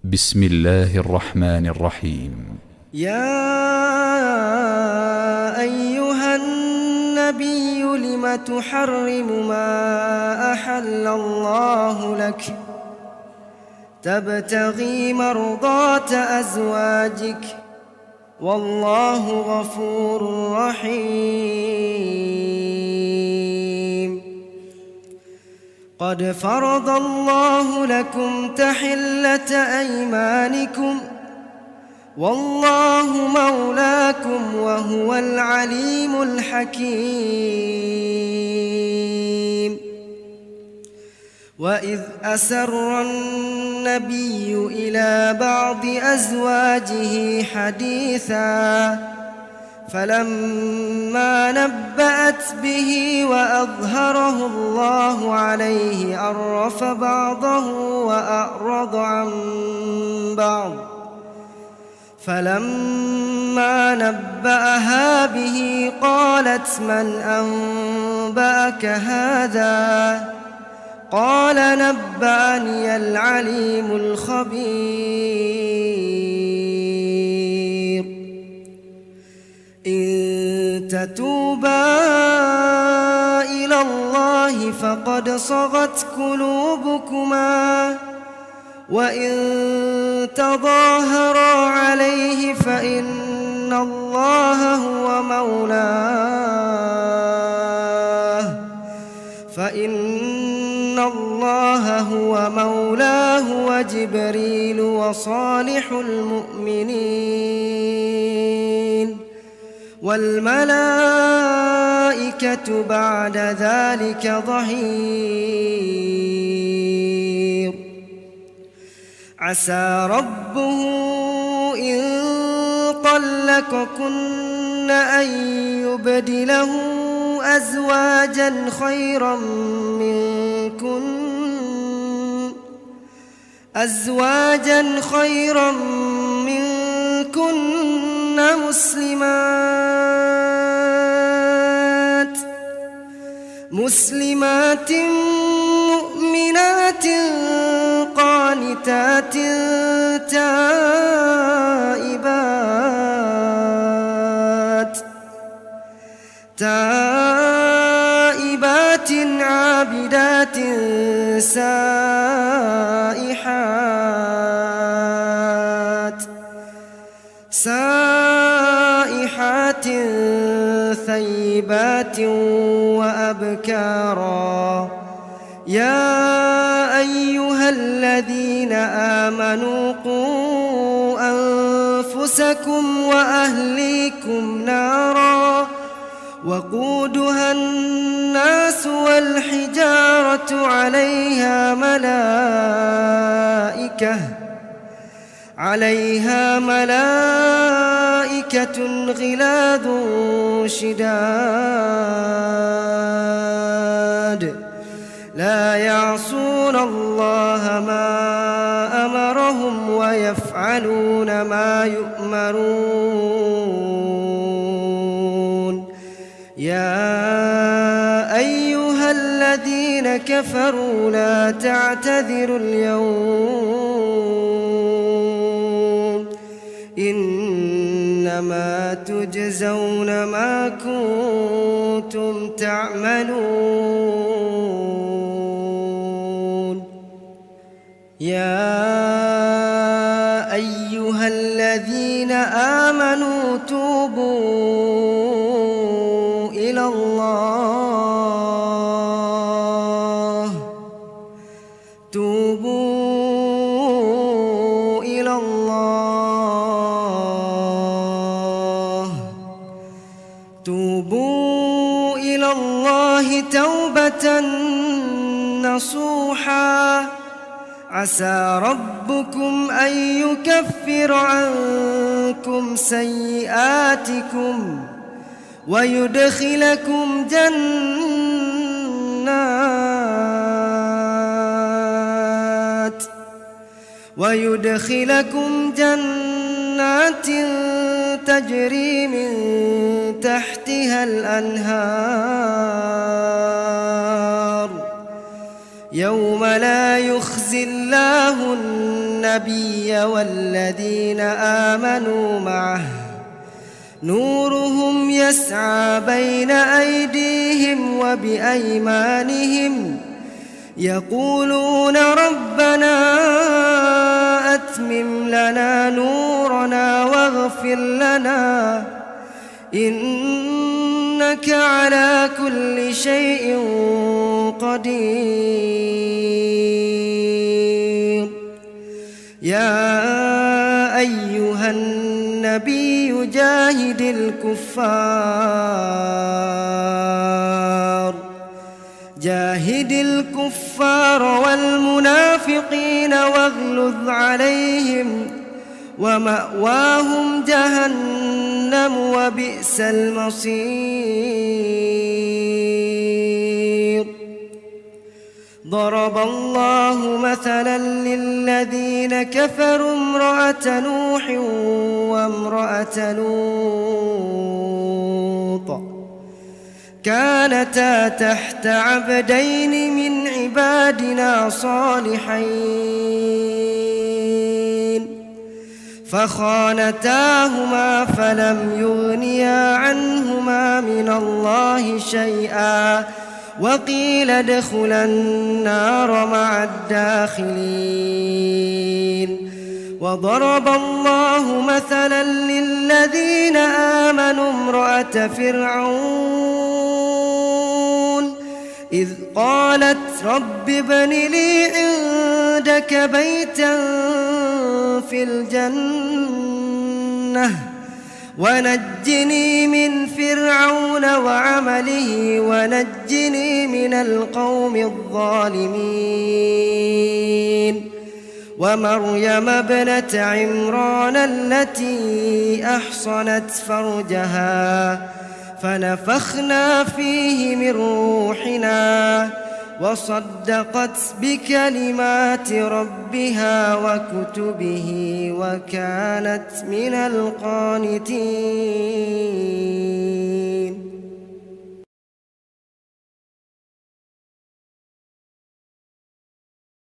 بسم الله الرحمن الرحيم. يا أيها النبي لم تحرم ما أحل الله لك تبتغي مرضات أزواجك والله غفور رحيم. قد فرض الله لكم تحلة أيمانكم والله مولاكم وهو العليم الحكيم. وإذ أسر النبي إلى بعض أزواجه حديثا فلما نبأت به وأظهره الله عليه عرف بعضه وأعرض عن بعض فلما نبأها به قالت من أنبأك هذا قال نبأني العليم الخبير. إن تتوبا إلى الله فقد صغت قلوبكما وإن تظاهرا عليه فإن الله هو مولاه وجبريل وصالح المؤمنين والملائكة بعد ذلك ظهير. عسى ربه إن طلقكن أن يبدله أزواجا خيرا منكن مسلمات مؤمنات قانتات تائبات عابدات سائحات ثيبات وأبكارا. يا أيها الذين آمنوا قوا أنفسكم وأهليكم نارا وقودها الناس والحجارة عليها ملائكة غلاظ شداد لا يعصون الله ما أمرهم ويفعلون ما يؤمرون. يا أيها الذين كفروا لا تعتذروا اليوم إنما تجزون ما كنتم تعملون. يا أيها الذين آمنوا توبوا إلى الله توبة نصوحا. عسى ربكم أن يكفر عنكم سيئاتكم ويدخلكم جنات تجري من تحتها الأنهار يوم لا يخزي الله النبي والذين آمنوا معه نورهم يسعى بين أيديهم وبأيمانهم يقولون ربنا أتمم لنا نورنا واغفر لنا إنك على كل شيء قدير. يا أيها النبي جاهد الكفار والمنافقين واغلظ عليهم ومأواهم جهنم وبئس المصير. ضرب الله مثلا للذين كفروا امرأة نوح وامرأة لوط كانتا تحت عبدين من عبادنا صالحين فخانتاهما فلم يغنيا عنهما من الله شيئا وقيل ادخلا النار مع الداخلين. وضرب الله مثلا للذين آمنوا امرأة فرعون إذ قالت رب ابن لي عندك بيتا في الجنة ونجني من فرعون وعمله ونجني من القوم الظالمين. ومريم ابنة عمران التي أحصنت فرجها فنفخنا فيه من روحنا وصدقت بكلمات ربها وكتبه وكانت من القانتين.